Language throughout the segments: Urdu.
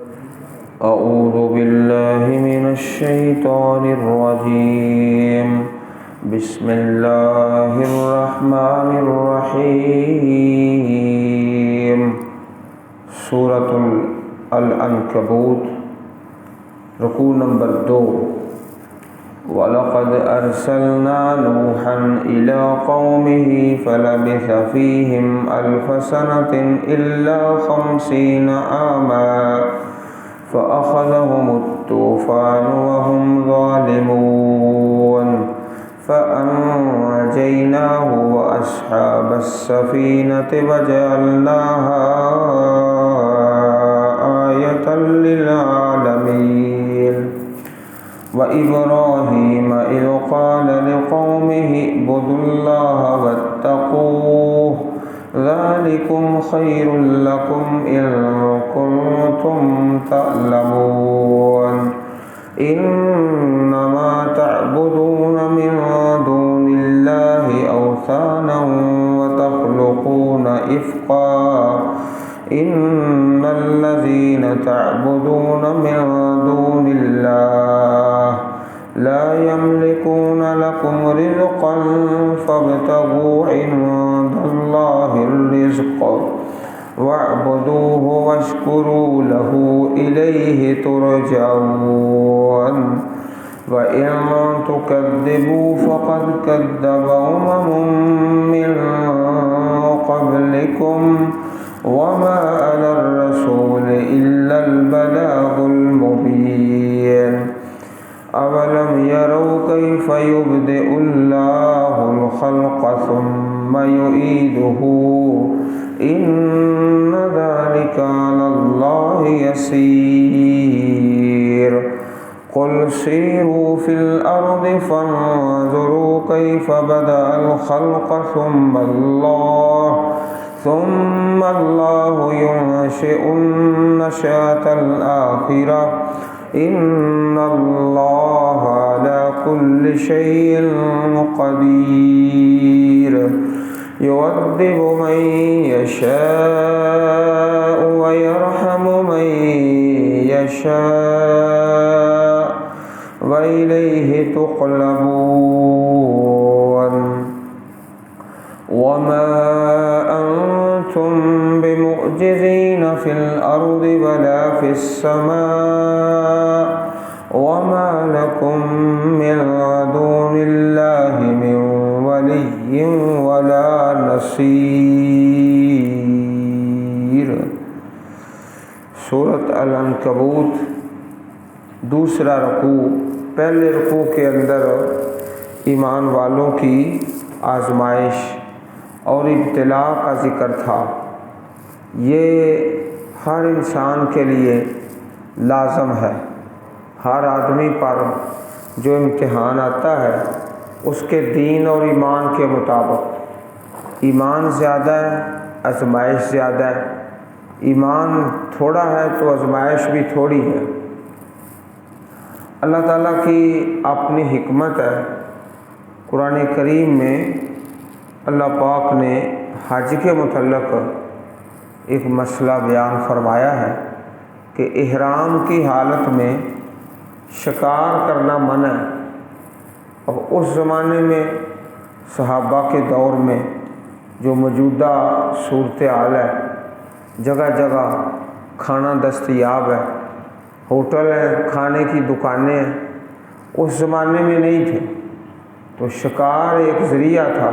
أعوذ بالله من الشيطان الرجيم بسم الله الرحمن الرحيم سورة العنکبوت رکوع نمبر 2 وَلَقَدْ أَرْسَلْنَا نُوحًا إِلَىٰ قَوْمِهِ فَلَبِثَ فِيهِمْ أَلْفَ سَنَةٍ إِلَّا 50 عَامًا فَأَخَذَهُمُ الطُّوفَانُ وَهُمْ ظَالِمُونَ فَأَنجَيْنَاهُ وَأَصْحَابَ السَّفِينَةِ وَجَعَلْنَاهَا آيَةً لِّلْعَالَمِينَ وَإِبْرَاهِيمَ إِذْ قَالَ لِقَوْمِهِ اعْبُدُوا اللَّهَ وَاتَّقُوهُ ذَلِكُمْ خَيْرٌ لَّكُمْ إِن كُنتُمْ تَعْلَمُونَ إِنَّمَا تَعْبُدُونَ مِن دُونِ اللَّهِ أَوْثَانًا وَتَخْلُقُونَ إِفْكًا إِنَّ الَّذِينَ تَعْبُدُونَ مِن دُونِ اللَّهِ لَا يَمْلِكُونَ لَكُمْ رِزْقًا فَابْتَغُوا عِندَ اللَّهِ الرِّزْقَ وَاعْبُدُوهُ وَاشْكُرُوا لَهُ إِلَيْهِ تُرْجَعُونَ وَإِن تُكَذِّبُوا فَقَدْ كَذَّبَ أُمَمٌ مِّن قَبْلِكُمْ وَمَا عَلَى الرَّسُولِ إِلَّا الْبَلَاغُ الْمُبِينُ أَوَلَمْ يَرَوْا كَيْفَ يُبْدِئُ اللَّهُ الْخَلْقَ ثُمَّ يُعِيدُهُ إِنَّ ذَلِكَ عَلَى اللَّهِ يَسِيرٌ قُلْ سِيرُوا فِي الْأَرْضِ فَانظُرُوا كَيْفَ بَدَأَ الْخَلْقَ ثُمَّ اللَّهُ يُنشِئُ النَّشْأَةَ الْآخِرَةَ إِنَّ اللَّهَ عَلَى كُلِّ شَيْءٍ قَدِيرٌ يُعَذِّبُ مَن يَشَاءُ وَيَرْحَمُ مَن يَشَاءُ وَإِلَيْهِ تُقْلَبُونَ وَمَا أَنتُم بِمُعْجِزِينَ فِي الْأَرْضِ وَلَا فِي السَّمَاءِ وَمَا لَكُم مِّن دُونِ اللَّهِ مِن وَلِيٍّ وَلَا نَصِيرٍ۔ سورۃ العنکبوت دوسرا رکوع۔ پہلے رکوع کے اندر ایمان والوں کی آزمائش اور ابتلاء کا ذکر تھا۔ یہ ہر انسان کے لیے لازم ہے، ہر آدمی پر جو امتحان آتا ہے اس کے دین اور ایمان کے مطابق، ایمان زیادہ ہے آزمائش زیادہ ہے، ایمان تھوڑا ہے تو آزمائش بھی تھوڑی ہے۔ اللہ تعالیٰ کی اپنی حکمت ہے، قرآن کریم میں اللہ پاک نے حج کے متعلق ایک مسئلہ بیان فرمایا ہے کہ احرام کی حالت میں شکار کرنا منع ہے۔ اب اس زمانے میں صحابہ کے دور میں جو موجودہ صورتحال ہے، جگہ جگہ کھانا دستیاب ہے، ہوٹل ہیں، کھانے کی دکانیں ہیں، اس زمانے میں نہیں تھے، تو شکار ایک ذریعہ تھا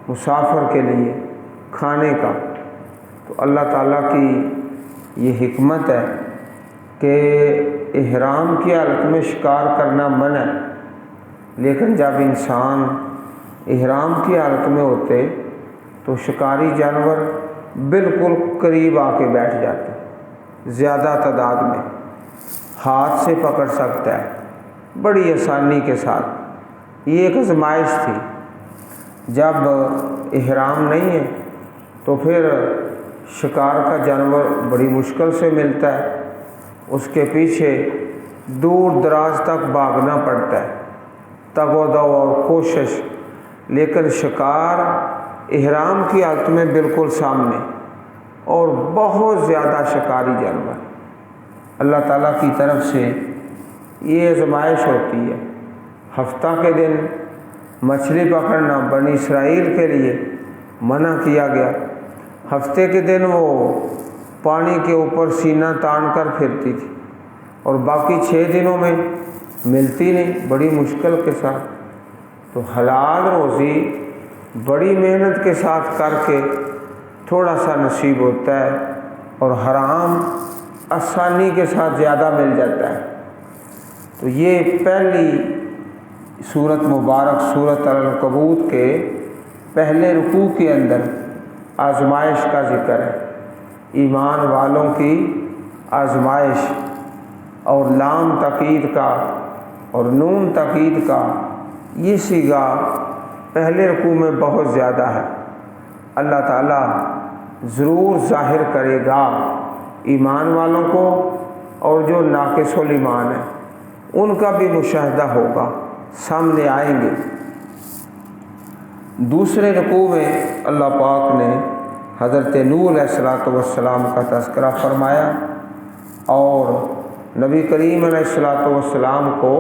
مسافر کے لیے کھانے کا۔ تو اللہ تعالیٰ کی یہ حکمت ہے کہ احرام کی حالت میں شکار کرنا منع ہے، لیکن جب انسان احرام کی حالت میں ہوتے تو شکاری جانور بالکل قریب آ کے بیٹھ جاتے، زیادہ تعداد میں، ہاتھ سے پکڑ سکتا ہے بڑی آسانی کے ساتھ۔ یہ ایک آزمائش تھی۔ جب احرام نہیں ہے تو پھر شکار کا جانور بڑی مشکل سے ملتا ہے، اس کے پیچھے دور دراز تک بھاگنا پڑتا ہے، تگ و دو اور کوشش، لیکن شکار احرام کی حالت میں بالکل سامنے، اور بہت زیادہ شکاری جانور، اللہ تعالیٰ کی طرف سے یہ آزمائش ہوتی ہے۔ ہفتہ کے دن مچھلی پکڑنا بنی اسرائیل کے لیے منع کیا گیا۔ ہفتے کے دن وہ پانی کے اوپر سینہ تان کر پھرتی تھی اور باقی 6 دنوں میں ملتی نہیں، بڑی مشکل کے ساتھ۔ تو حلال روزی بڑی محنت کے ساتھ کر کے تھوڑا سا نصیب ہوتا ہے اور حرام آسانی کے ساتھ زیادہ مل جاتا ہے۔ تو یہ پہلی سورت مبارک سورۃ العنکبوت کے پہلے رکوع کے اندر آزمائش کا ذکر ہے، ایمان والوں کی آزمائش، اور لام تاکید کا اور نون تاکید کا یہ صیغہ پہلے رکوع میں بہت زیادہ ہے۔ اللہ تعالیٰ ضرور ظاہر کرے گا ایمان والوں کو، اور جو ناقص الایمان ہیں ان کا بھی مشاہدہ ہوگا، سامنے آئیں گے۔ دوسرے رکوع میں اللہ پاک نے حضرت نوح علیہ السلام کا تذکرہ فرمایا اور نبی کریم علیہ السلام کو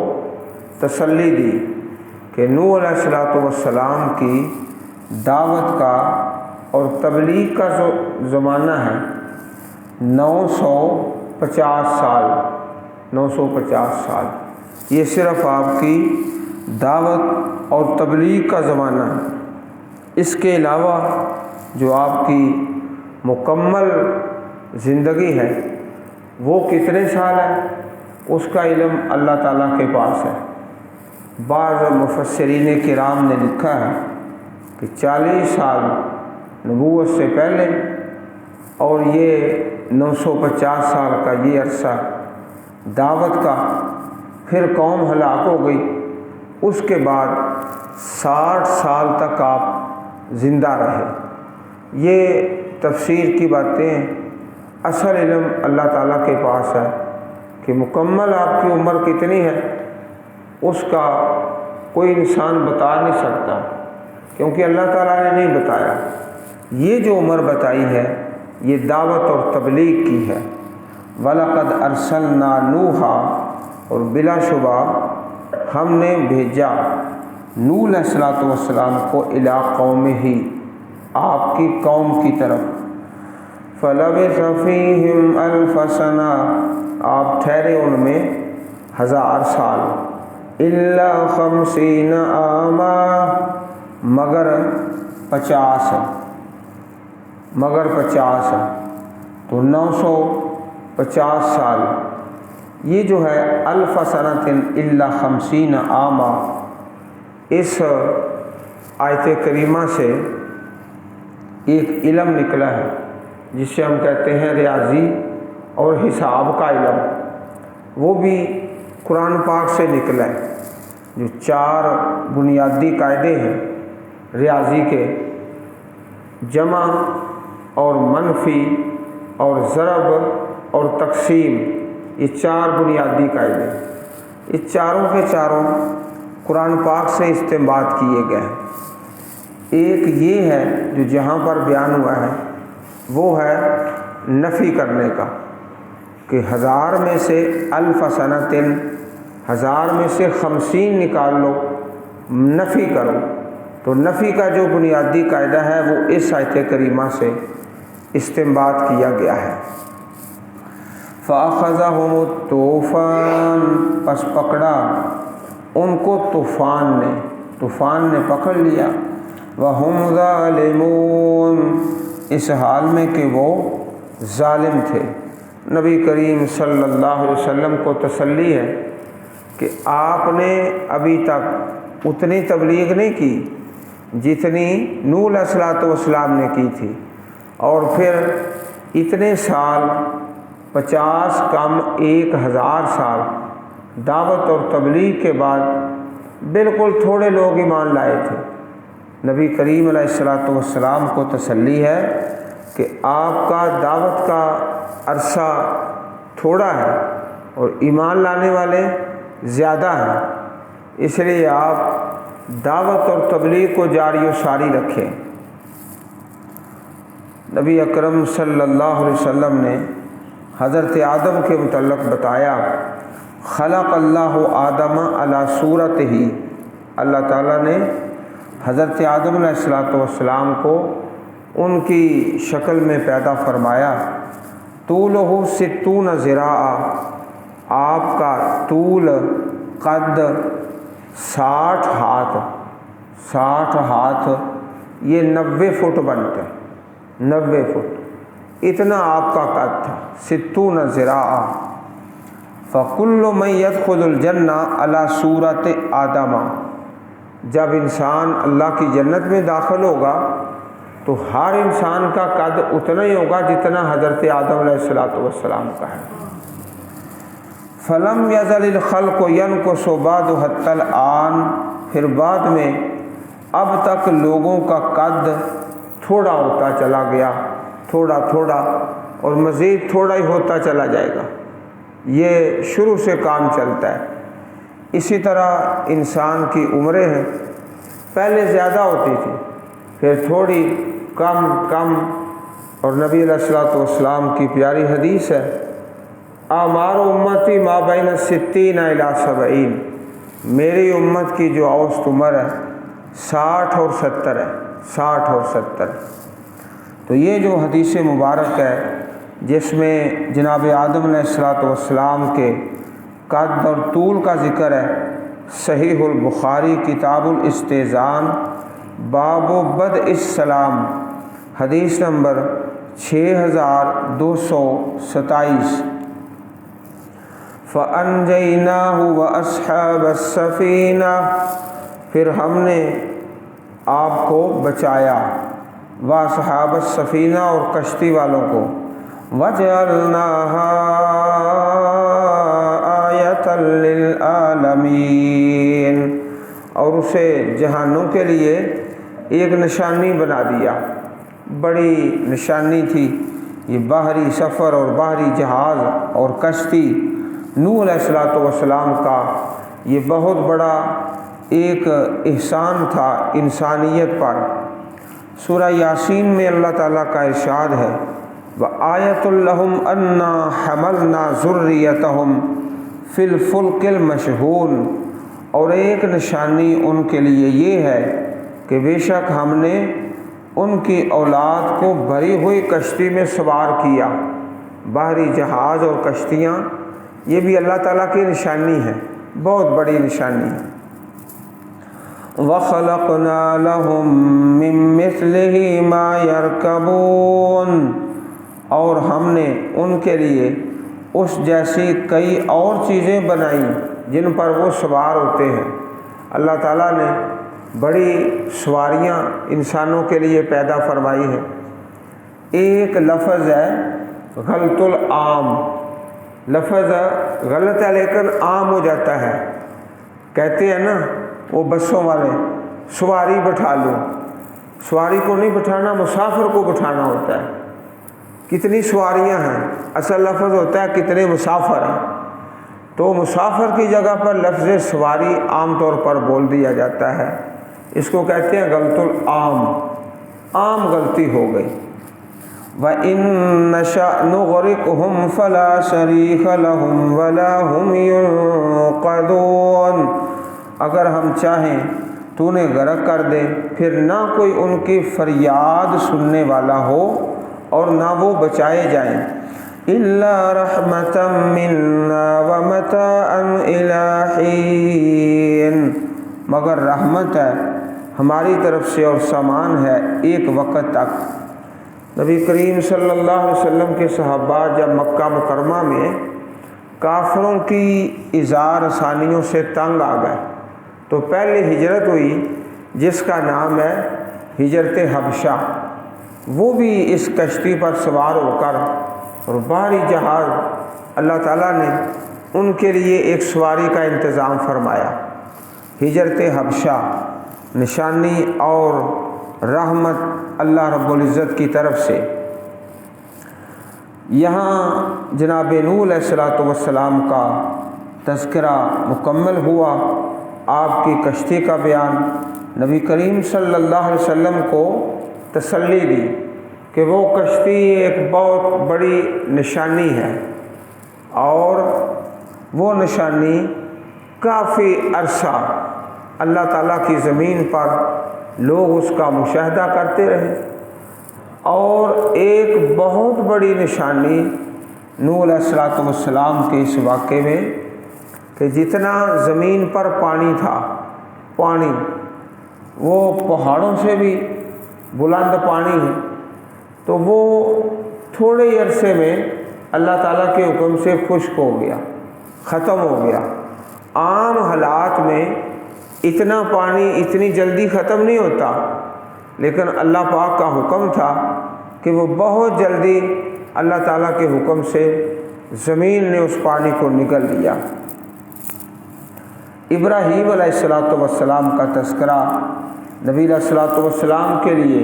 تسلی دی کہ نوح علیہ السلام کی دعوت کا اور تبلیغ کا جو زمانہ ہے 950 سال، یہ صرف آپ کی دعوت اور تبلیغ کا زمانہ ہے۔ اس کے علاوہ جو آپ کی مکمل زندگی ہے وہ کتنے سال ہے اس کا علم اللہ تعالیٰ کے پاس ہے۔ بعض مفسرین کرام نے لکھا ہے کہ 40 سال نبوت سے پہلے اور یہ 950 سال کا یہ عرصہ دعوت کا، پھر قوم ہلاک ہو گئی، اس کے بعد 60 سال تک آپ زندہ رہے۔ یہ تفسیر کی باتیں ہیں، اصل علم اللہ تعالیٰ کے پاس ہے کہ مکمل آپ کی عمر کتنی ہے اس کا کوئی انسان بتا نہیں سکتا، کیونکہ اللہ تعالیٰ نے نہیں بتایا۔ یہ جو عمر بتائی ہے یہ دعوت اور تبلیغ کی ہے۔ وَلَقَدْ أَرْسَلْنَا نُوحًا، اور بلا شبہ ہم نے بھیجا نوح علیہ السلام کو الی قومہ، آپ کی قوم کی طرف۔ فَلَبِثَ فِيهِمْ أَلْفَ سَنَةٍ، آپ ٹھہرے ان میں 1000 سال، إِلَّا 50 عاما، مگر 50 تو 950 سال۔ یہ جو ہے الف سنۃ الا 50 عاما، اس آیت کریمہ سے ایک علم نکلا ہے جسے ہم کہتے ہیں ریاضی اور حساب کا علم، وہ بھی قرآن پاک سے نکلا ہے۔ جو 4 بنیادی قاعدے ہیں ریاضی کے، جمع اور منفی اور ضرب اور تقسیم، یہ 4 بنیادی قاعدے، یہ چاروں کے چاروں قرآن پاک سے استنباط کیے گئے ہیں۔ ایک یہ ہے جو جہاں پر بیان ہوا ہے وہ ہے نفی کرنے کا، کہ 1000 میں سے الف سنۃ، 1000 میں سے 50 نکال لو، نفی کرو۔ تو نفی کا جو بنیادی قاعدہ ہے وہ اس آیت کریمہ سے استنباط کیا گیا ہے۔ فَأَخَذَهُمُ الطُّوفَانُ، پس پکڑا ان کو طوفان نے پکڑ لیا۔ وَهُمْ ظَالِمُونَ، اس حال میں کہ وہ ظالم تھے۔ نبی کریم صلی اللہ علیہ وسلم کو تسلی ہے کہ آپ نے ابھی تک اتنی تبلیغ نہیں کی جتنی نوح علیہ السلام نے کی تھی، اور پھر اتنے سال 50 کم 1000 سال دعوت اور تبلیغ کے بعد بالکل تھوڑے لوگ ایمان لائے تھے۔ نبی کریم علیہ السلام کو تسلی ہے کہ آپ کا دعوت کا عرصہ تھوڑا ہے اور ایمان لانے والے زیادہ ہیں، اس لیے آپ دعوت اور تبلیغ کو جاری و ساری رکھیں۔ نبی اکرم صلی اللہ علیہ وسلم نے حضرت آدم کے متعلق بتایا، خلق اللہ آدم علی صورتہ، اللہ تعالیٰ نے حضرت آدم علیہ السلام کو ان کی شکل میں پیدا فرمایا۔ طولہ 60 ذراع، آپ کا طول قد 60 ہاتھ، 60 ہاتھ یہ 90 فٹ بنتے ہیں، 90 فٹ اتنا آپ کا قد تھا، 60 ذراع۔ فکل من یدخل الجنہ علی صورت آدم، جب انسان اللہ کی جنت میں داخل ہوگا تو ہر انسان کا قد اتنا ہی ہوگا جتنا حضرت آدم علیہ السلام کا ہے۔ فلم یزل الخلق ینقص بعد حتی الآن، پھر بعد میں اب تک لوگوں کا قد تھوڑا ہوتا چلا گیا، تھوڑا تھوڑا، اور مزید تھوڑا ہی ہوتا چلا جائے گا، یہ شروع سے کام چلتا ہے۔ اسی طرح انسان کی عمریں ہیں، پہلے زیادہ ہوتی تھی، پھر تھوڑی کم کم، اور نبی علیہ السلام کی پیاری حدیث ہے، اعمار امتی ما بین 60 الی 70، میری امت کی جو اوسط عمر ہے 60 اور 70 ہے، 60 اور 70۔ تو یہ جو حدیث مبارک ہے جس میں جناب آدم علیہ السلام کے قد اور طول کا ذکر ہے، صحیح البخاری کتاب الاستئذان باب بدء السلام، حدیث نمبر 6227۔ فَأَنْجَيْنَاهُ وَأَصْحَابَ السَّفِينَةِ، پھر ہم نے آپ کو بچایا، وَأَصْحَابَ السَّفِينَةِ اور کشتی والوں کو، وَجَعَلْنَاهَا آیَةً لِلْعَالَمِينَ، اور اسے جہانوں کے لیے ایک نشانی بنا دیا، بڑی نشانی تھی یہ باہری سفر اور باہری جہاز اور کشتی۔ نوح علیہ السلام کا یہ بہت بڑا ایک احسان تھا انسانیت پر۔ سورہ یاسین میں اللہ تعالیٰ کا ارشاد ہے، وَآیَةٌ لَهُمْ أَنَّا حَمَلْنَا ذُرِّيَّتَهُمْ فِي الْفُلْكِ الْمَشْحُونِ، اور ایک نشانی ان کے لیے یہ ہے کہ بے شک ہم نے ان کی اولاد کو بھری ہوئی کشتی میں سوار کیا۔ باہری جہاز اور کشتیاں یہ بھی اللہ تعالیٰ کی نشانی ہے، بہت بڑی نشانی ہے۔ وَخَلَقْنَا لَهُم مِّن مِّثْلِهِ مَا يَرْكَبُونَ، اور ہم نے ان کے لیے اس جیسی کئی اور چیزیں بنائیں جن پر وہ سوار ہوتے ہیں۔ اللہ تعالیٰ نے بڑی سواریاں انسانوں کے لیے پیدا فرمائی ہیں۔ ایک لفظ ہے غلط العام، لفظ غلط ہے لیکن عام ہو جاتا ہے۔ کہتے ہیں نا وہ بسوں والے، سواری بٹھا لو، سواری کو نہیں بٹھانا، مسافر کو بٹھانا ہوتا ہے۔ کتنی سواریاں ہیں، اصل لفظ ہوتا ہے کتنے مسافر ہیں، تو مسافر کی جگہ پر لفظ سواری عام طور پر بول دیا جاتا ہے، اس کو کہتے ہیں غلط العام، عام غلطی ہو گئی۔ وَإِن نَّشَأْ نُغْرِقْهُمْ فَلَا شَرِيكَ لَهُمْ وَلَا هُمْ يُنقَذُونَ، اگر ہم چاہیں تو انہیں غرق کر دے، پھر نہ کوئی ان کی فریاد سننے والا ہو اور نہ وہ بچائے جائیں۔ إِلَّا رَحْمَةً مِّنَّا وَمَتَاعًا إِلَىٰ حِينٍ، مگر رحمت ہے ہماری طرف سے اور سامان ہے ایک وقت تک۔ نبی کریم صلی اللہ علیہ وسلم کے صحابہ جب مکہ مکرمہ میں کافروں کی اظہار آسانیوں سے تنگ آ گئے تو پہلے ہجرت ہوئی جس کا نام ہے ہجرت حبشہ، وہ بھی اس کشتی پر سوار ہو کر، اور باہری جہاز اللہ تعالیٰ نے ان کے لیے ایک سواری کا انتظام فرمایا۔ ہجرت حبشہ نشانی اور رحمت اللہ رب العزت کی طرف سے۔ یہاں جناب نوح علیہ السلام کا تذکرہ مکمل ہوا، آپ کی کشتی کا بیان، نبی کریم صلی اللہ علیہ وسلم کو تسلی دی کہ وہ کشتی ایک بہت بڑی نشانی ہے، اور وہ نشانی کافی عرصہ اللہ تعالیٰ کی زمین پر لوگ اس کا مشاہدہ کرتے رہے۔ اور ایک بہت بڑی نشانی نوح علیہ السلام کے اس واقعے میں کہ جتنا زمین پر پانی تھا، پانی وہ پہاڑوں سے بھی بلند پانی ہے، تو وہ تھوڑے ہی عرصے میں اللہ تعالیٰ کے حکم سے خشک ہو گیا، ختم ہو گیا۔ عام حالات میں اتنا پانی اتنی جلدی ختم نہیں ہوتا، لیکن اللہ پاک کا حکم تھا کہ وہ بہت جلدی اللہ تعالیٰ کے حکم سے زمین نے اس پانی کو نگل لیا۔ ابراہیم علیہ السلام کا تذکرہ نبی علیہ السلام کے لیے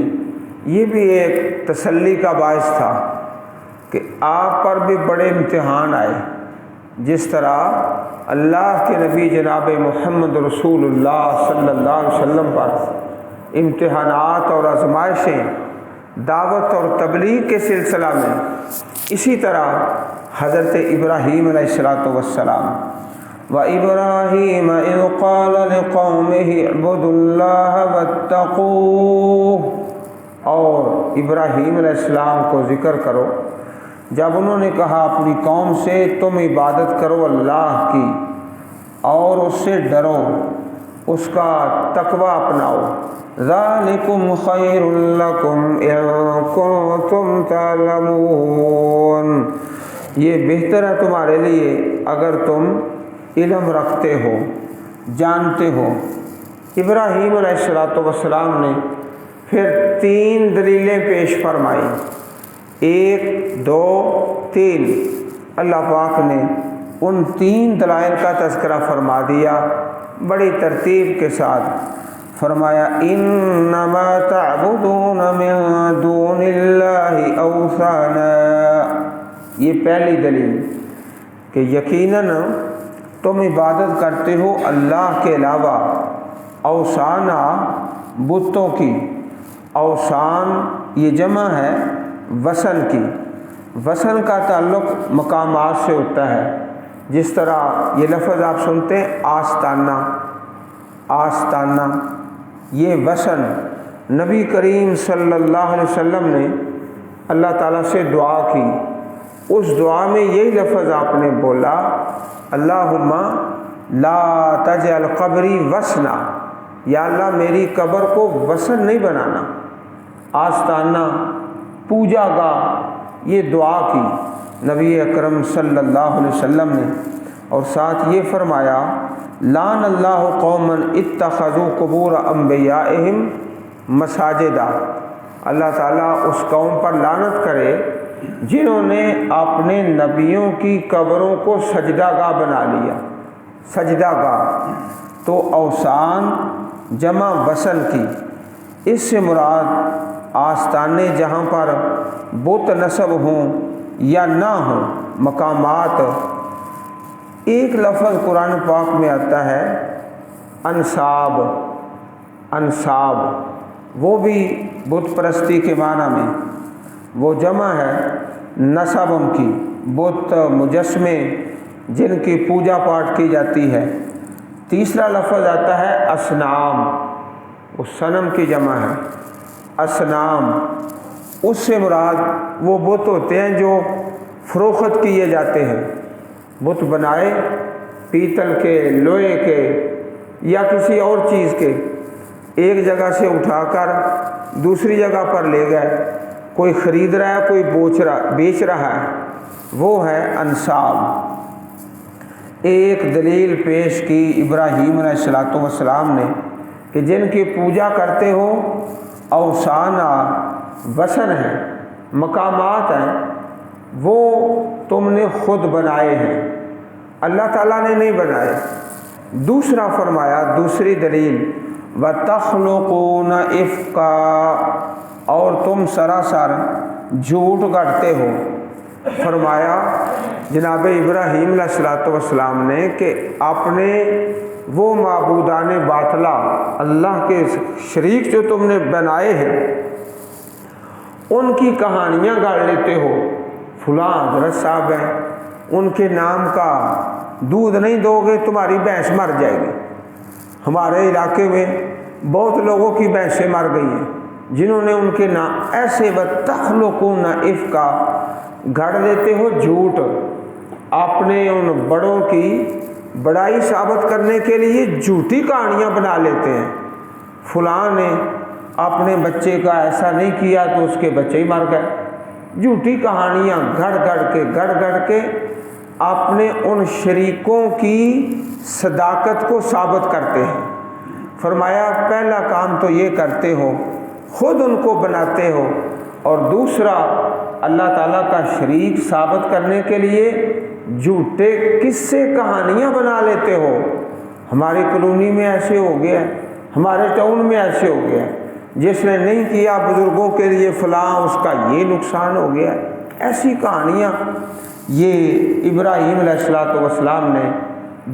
یہ بھی ایک تسلی کا باعث تھا کہ آپ پر بھی بڑے امتحان آئے، جس طرح اللہ کے نبی جناب محمد رسول اللہ صلی اللہ علیہ وسلم پر امتحانات اور آزمائشیں دعوت اور تبلیغ کے سلسلہ میں، اسی طرح حضرت ابراہیم علیہ السلام وَإِبْرَاهِيمَ إِذْ قَالَ لِقَوْمِهِ اعْبُدُوا اللَّهَ وَاتَّقُوهُ، اور ابراہیم علیہ السلام کو ذکر کرو جب انہوں نے کہا اپنی قوم سے تم عبادت کرو اللہ کی اور اس سے ڈرو، اس کا تقوی اپناؤ۔ ذَلِكُمْ خَيْرٌ لَكُمْ إِن كُنتُمْ تَعْلَمُونَ، یہ بہتر ہے تمہارے لیے اگر تم علم رکھتے ہو، جانتے ہو۔ ابراہیم علیہ السلام نے پھر 3 دلیلیں پیش فرمائی، 1 2 3۔ اللہ پاک نے ان 3 دلائل کا تذکرہ فرما دیا بڑی ترتیب کے ساتھ۔ فرمایا انما تعبدون من دون اللہ اوثانا، یہ پہلی دلیل کہ یقیناً تم عبادت کرتے ہو اللہ کے علاوہ اوثانا، بتوں کی۔ اوثان یہ جمع ہے وثن کی۔ وثن کا تعلق مقامات سے ہوتا ہے، جس طرح یہ لفظ آپ سنتے ہیں آستانہ، آستانہ، یہ وثن۔ نبی کریم صلی اللہ علیہ وسلم نے اللہ تعالیٰ سے دعا کی، اس دعا میں یہی لفظ آپ نے بولا، اللہم لا تجعل قبری وثنا، یا اللہ میری قبر کو وثن نہیں بنانا، آستانہ، پوجا گاہ، یہ دعا کی نبی اکرم صلی اللہ علیہ وسلم نے۔ اور ساتھ یہ فرمایا لعن اللہ قوما اتخذوا قبور انبیائہم مساجدا، اللہ تعالیٰ اس قوم پر لعنت کرے جنہوں نے اپنے نبیوں کی قبروں کو سجدہ گاہ بنا لیا۔ سجدہ گاہ تو اوثان جمع وثن کی، اس سے مراد آستانے جہاں پر بت نصب ہوں یا نہ ہوں، مقامات۔ ایک لفظ قرآن پاک میں آتا ہے انصاب، انصاب، وہ بھی بت پرستی کے معنی میں، وہ جمع ہے نصب کی، بت مجسمے جن کی پوجا پاٹ کی جاتی ہے۔ تیسرا لفظ آتا ہے اصنام، وہ صنم کی جمع ہے، اصنام، اس سے مراد وہ بت ہوتے ہیں جو فروخت کیے جاتے ہیں، بت بنائے پیتل کے، لوہے کے یا کسی اور چیز کے، ایک جگہ سے اٹھا کر دوسری جگہ پر لے گئے، کوئی خرید رہا ہے، کوئی بیچ رہا ہے، وہ ہے انصاب۔ ایک دلیل پیش کی ابراہیم علیہ السلام نے کہ جن کی پوجا کرتے ہو اوثانہ، وثن ہیں، مقامات ہیں، وہ تم نے خود بنائے ہیں، اللہ تعالیٰ نے نہیں بنائے۔ دوسرا فرمایا، دوسری دلیل وَتَخْلُقُونَ إِفْكًا، اور تم سراسر جھوٹ گڑھتے ہو۔ فرمایا جناب ابراہیم علیہ السلام نے کہ اپنے وہ معبودان باطلہ، اللہ کے شریک جو تم نے بنائے ہیں، ان کی کہانیاں گاڑ لیتے ہو، فلاں حضرت صاحب ہیں، ان کے نام کا دودھ نہیں دو گے تمہاری بھینس مر جائے گی۔ ہمارے علاقے میں بہت لوگوں کی بھینسیں مر گئی ہیں جنہوں نے ان کے نام ایسے وَتَخْلُقُونَ إِفْكًا گھڑ دیتے ہو جھوٹ، اپنے ان بڑوں کی بڑائی ثابت کرنے کے لیے جھوٹی کہانیاں بنا لیتے ہیں۔ فلاں نے اپنے بچے کا ایسا نہیں کیا تو اس کے بچے ہی مر گئے۔ جھوٹی کہانیاں گھڑ گھڑ کے اپنے ان شریکوں کی صداقت کو ثابت کرتے ہیں۔ فرمایا پہلا کام تو یہ کرتے ہو، خود ان کو بناتے ہو، اور دوسرا اللہ تعالیٰ کا شریک ثابت کرنے کے لیے جھوٹے قصے کہانیاں بنا لیتے ہو۔ ہماری کالونی میں ایسے ہو گیا ہے، ہمارے ٹاؤن میں ایسے ہو گیا ہے، جس نے نہیں کیا بزرگوں کے لیے فلاں اس کا یہ نقصان ہو گیا ہے۔ ایسی کہانیاں یہ ابراہیم علیہ السلام نے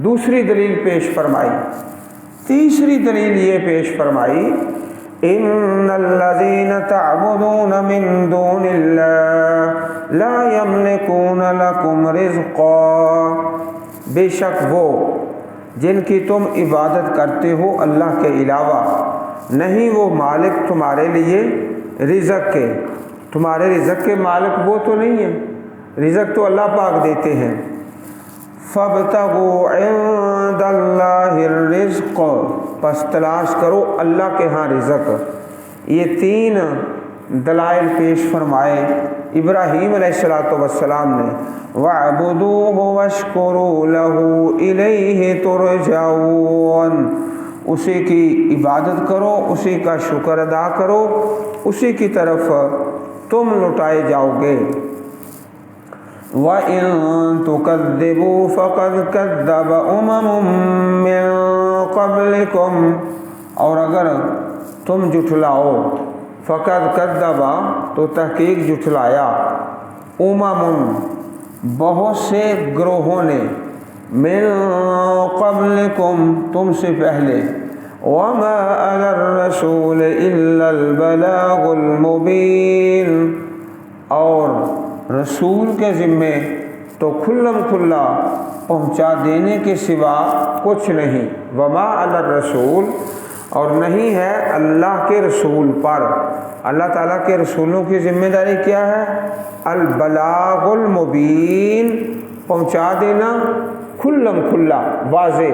دوسری دلیل پیش فرمائی۔ تیسری دلیل یہ پیش فرمائی ان الذین تعبدون من دون اللہ لا یملکون لکم رزقا، بے شک وہ جن کی تم عبادت کرتے ہو اللہ کے علاوہ، نہیں وہ مالک تمہارے لیے رزق کے، تمہارے رزق کے مالک وہ تو نہیں ہیں، رزق تو اللہ پاک دیتے ہیں۔ فَابْتَغُوا عِندَ اللَّهِ الرِّزْقَ، پس تلاش کرو اللہ کے ہاں رزق۔ یہ تین دلائل پیش فرمائے ابراہیم علیہ السلام نے۔ وَاعْبُدُوهُ وَاشْكُرُوا لَهُ إِلَيْهِ تُرْجَعُونَ، اسی کی عبادت کرو، اسی کا شکر ادا کرو، اسی کی طرف تم لوٹائے جاؤ گے۔ وَإِن تُكَذِّبُوا فَقَدْ كَذَّبَ أُمَمٌ مِّن قَبْلِكُمْ، اور اگر تم جھٹلاؤ، فَقَدْ كَذَّبَ تو تحقیق جھٹلایا، بہت سے گروہوں نے، مِّن قَبْلِكُمْ تم سے پہلے، وَمَا عَلَى الرَّسُولِ إِلَّا الْبَلَاغُ الْمُبِينُ، اور رسول کے ذمے تو کھلم کھلا پہنچا دینے کے سوا کچھ نہیں۔ وما علی الرسول، اور نہیں ہے اللہ کے رسول پر، اللہ تعالیٰ کے رسولوں کی ذمہ داری کیا ہے؟ البلاغ المبین، پہنچا دینا کھلم کھلا واضح،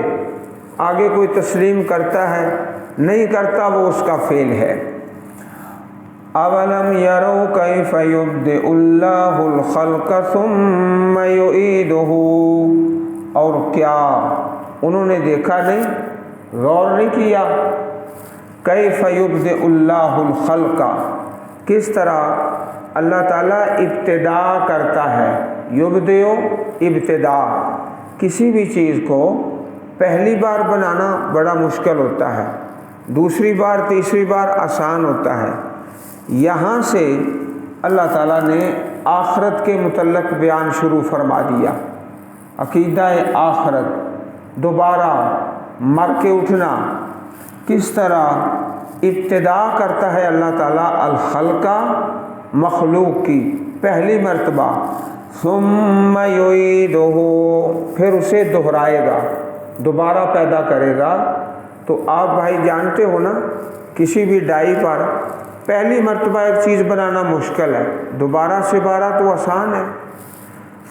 آگے کوئی تسلیم کرتا ہے نہیں کرتا وہ اس کا فعل ہے۔ اولم یروا کیف یبدئ اللہ الخلق ثم یعیدہ، اور کیا انہوں نے دیکھا نہیں، غور نہیں کیا، کیف یبدئ اللہ الخلق، کس طرح اللہ تعالیٰ ابتدا کرتا ہے۔ یبدئ ابتدا، کسی بھی چیز کو پہلی بار بنانا بڑا مشکل ہوتا ہے، دوسری بار تیسری بار آسان ہوتا ہے۔ یہاں سے اللہ تعالیٰ نے آخرت کے متعلق بیان شروع فرما دیا، عقیدہ آخرت، دوبارہ مر کے اٹھنا، کس طرح ابتدا کرتا ہے اللہ تعالیٰ الخلقہ، مخلوق کی پہلی مرتبہ، ثم یعیدہ، پھر اسے دہرائے گا، دوبارہ پیدا کرے گا۔ تو آپ بھائی جانتے ہو نا، کسی بھی ڈائی پر پہلی مرتبہ ایک چیز بنانا مشکل ہے، دوبارہ سے بارہ تو آسان ہے۔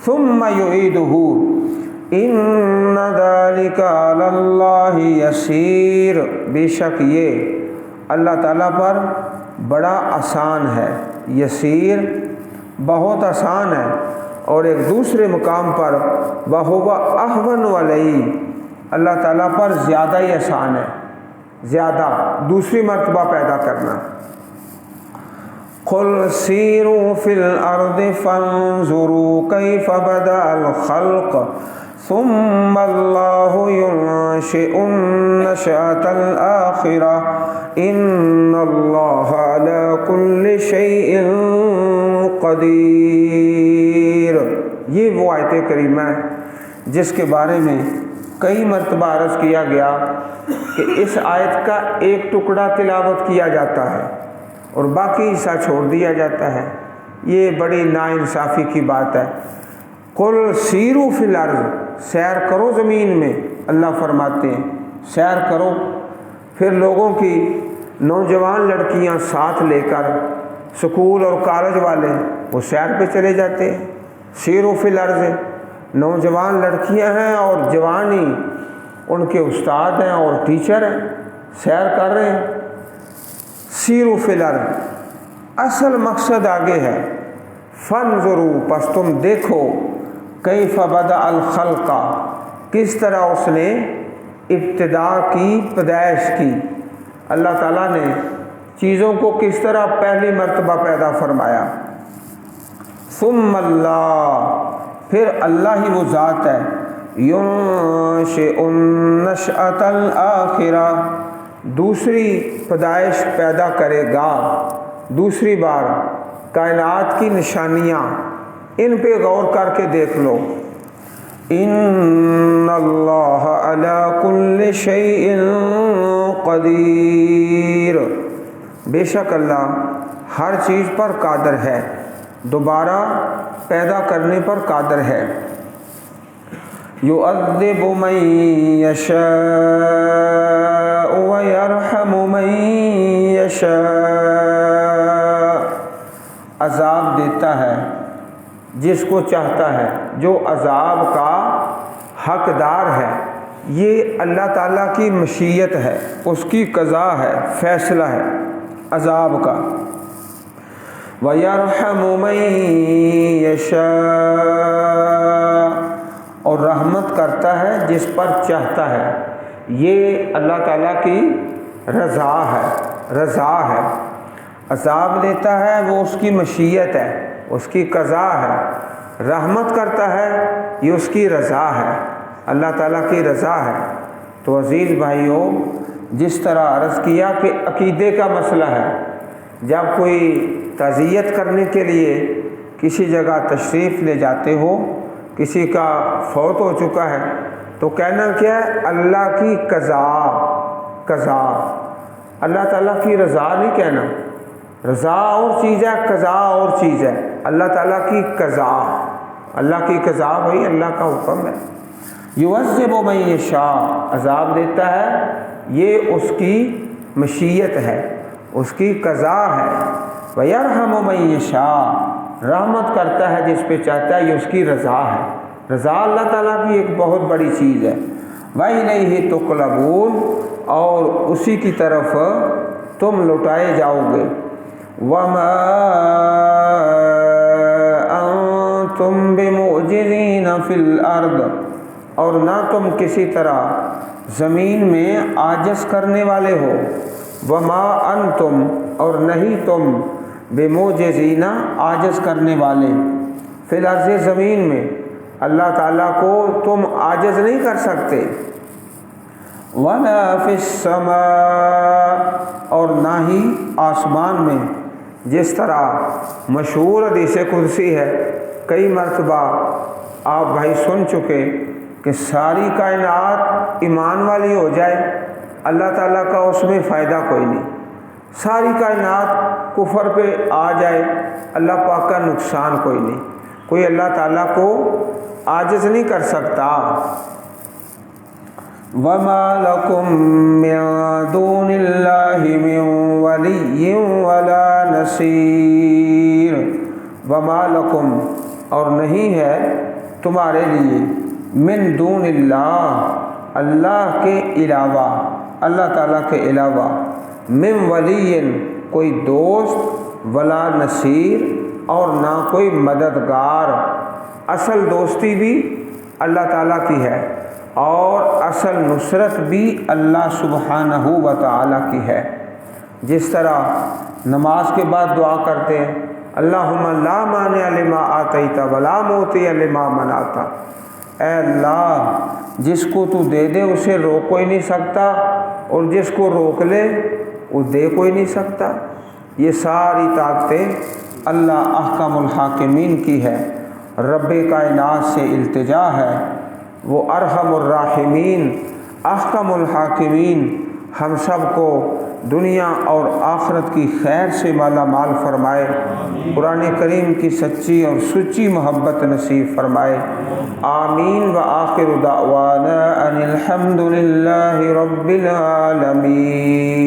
ثم یعیدہ ان ذلک علی اللہ یسیر، بے شک یہ اللہ تعالیٰ پر بڑا آسان ہے، یسیر بہت آسان ہے۔ اور ایک دوسرے مقام پر وَهُوَ أَهْوَنُ عَلَيْهِ، اللہ تعالیٰ پر زیادہ ہی آسان ہے، زیادہ دوسری مرتبہ پیدا کرنا۔ قُلْ سِيرُوا فِي الْأَرْضِ فَانظُرُوا كَيْفَ بَدَأَ الْخَلْقَ ثُمَّ اللَّهُ يُنشِئُ النَّشْأَةَ الْآخِرَةَ إِنَّ اللَّهَ عَلَى كُلِّ شَيْءٍ قَدِيرٌ۔ یہ وہ آیت کریمہ ہے جس کے بارے میں کئی مرتبہ عرض کیا گیا کہ اس آیت کا ایک ٹکڑا تلاوت کیا جاتا ہے اور باقی حصہ چھوڑ دیا جاتا ہے۔ یہ بڑی ناانصافی کی بات ہے۔ قل سیرو فی الارض، سیر کرو زمین میں، اللہ فرماتے ہیں سیر کرو۔ پھر لوگوں کی نوجوان لڑکیاں ساتھ لے کر سکول اور کالج والے وہ سیر پہ چلے جاتے ہیں۔ سیرو فی الارض، نوجوان لڑکیاں ہیں اور جوانی ان کے استاد ہیں اور ٹیچر ہیں، سیر کر رہے ہیں۔ سیرو فی الارض، اصل مقصد آگے ہے فانظروا، پس تم دیکھو، کیف بدأ الخلق، کس طرح اس نے ابتدا کی، پیدائش کی۔ اللہ تعالیٰ نے چیزوں کو کس طرح پہلی مرتبہ پیدا فرمایا۔ ثم اللہ، پھر اللہ ہی وہ ذات ہے، ينشئ النشأة الآخرہ، دوسری پیدائش پیدا کرے گا، دوسری بار۔ کائنات کی نشانیاں، ان پہ غور کر کے دیکھ لو۔ ان اللہ علی کل شیء قدیر، بے شک اللہ ہر چیز پر قادر ہے، دوبارہ پیدا کرنے پر قادر ہے۔ یعذب من یشاء ویرحم من یشاء، عذاب دیتا ہے جس کو چاہتا ہے، جو عذاب کا حقدار ہے۔ یہ اللہ تعالیٰ کی مشیت ہے، اس کی قضا ہے، فیصلہ ہے عذاب کا۔ وَيَرْحَمُ مَن يَشَاءُ، اور رحمت کرتا ہے جس پر چاہتا ہے۔ یہ اللہ تعالیٰ کی رضا ہے۔ عذاب دیتا ہے وہ اس کی مشیت ہے، اس کی قضا ہے۔ رحمت کرتا ہے یہ اس کی رضا ہے، اللہ تعالیٰ کی رضا ہے۔ تو عزیز بھائیوں، جس طرح عرض کیا کہ عقیدے کا مسئلہ ہے، جب کوئی تعزیت کرنے کے لیے کسی جگہ تشریف لے جاتے ہو، کسی کا فوت ہو چکا ہے، تو کہنا کیا ہے؟ اللہ کی قضا، اللہ تعالیٰ کی رضا نہیں کہنا۔ رضا اور چیز ہے، قضا اور چیز ہے۔ اللہ تعالیٰ کی قضا، اللہ کی قضا بھائی اللہ کا حکم ہے۔ یعذب من یشاء، عذاب دیتا ہے، یہ اس کی مشیت ہے، اس کی قضا ہے۔ ویرحم من یشاء، رحمت کرتا ہے جس پہ چاہتا ہے، یہ اس کی رضا ہے۔ رضا اللہ تعالیٰ کی ایک بہت بڑی چیز ہے۔ وَإِلَيْهِ تُقْلَبُونَ، اور اسی کی طرف تم لوٹائے جاؤ گے۔ وَمَا أَنتُم بِمُعْجِزِينَ فِي الْأَرْضِ، اور نہ تم کسی طرح زمین میں عاجز کرنے والے ہو۔ وَمَا أَنتُم، اور نہیں تم، بِمُعْجِزِينَ، عاجز کرنے والے، فی الارض، زمین میں۔ اللہ تعالیٰ کو تم عاجز نہیں کر سکتے۔ وَلَا فِي السَّمَاءِ، اور نہ ہی آسمان میں، جس طرح مشہور حدیث قدسی ہے، کئی مرتبہ آپ بھائی سن چکے کہ ساری کائنات ایمان والی ہو جائے، اللہ تعالیٰ کا اس میں فائدہ کوئی نہیں۔ ساری کائنات کفر پہ آ جائے، اللہ پاک کا نقصان کوئی نہیں۔ کوئی اللہ تعالیٰ کو عاجز نہیں کر سکتا۔ وَمَا لَكُم مِّن دُونِ اللَّهِ مِن وَلِيٍّ وَلَا نَصِيرٍ۔ وَمَا لَكُم، اور نہیں ہے تمہارے لیے، من دون اللہ، اللہ کے علاوہ، اللہ تعالیٰ کے علاوہ، من ولی، کوئی دوست، ولا نصیر، اور نہ کوئی مددگار۔ اصل دوستی بھی اللہ تعالیٰ کی ہے، اور اصل نصرت بھی اللہ سبحانہ و تعالیٰ کی ہے۔ جس طرح نماز کے بعد دعا کرتے ہیں، اللہم لا مانع لما آتیت ولا معطی لما منعت، اے اللہ جس کو تو دے دے اسے روک کوئی نہیں سکتا، اور جس کو روک لے وہ دے کوئی نہیں سکتا۔ یہ ساری طاقتیں اللہ احکم الحاکمین کی ہے، رب کائنات سے التجا ہے، وہ ارحم الراحمین، احکم الحاکمین، ہم سب کو دنیا اور آخرت کی خیر سے مالا مال فرمائے، قرآن کریم کی سچی اور سچی محبت نصیب فرمائے، آمین۔ وآخر دعوانا ان الحمد للہ رب العالمین۔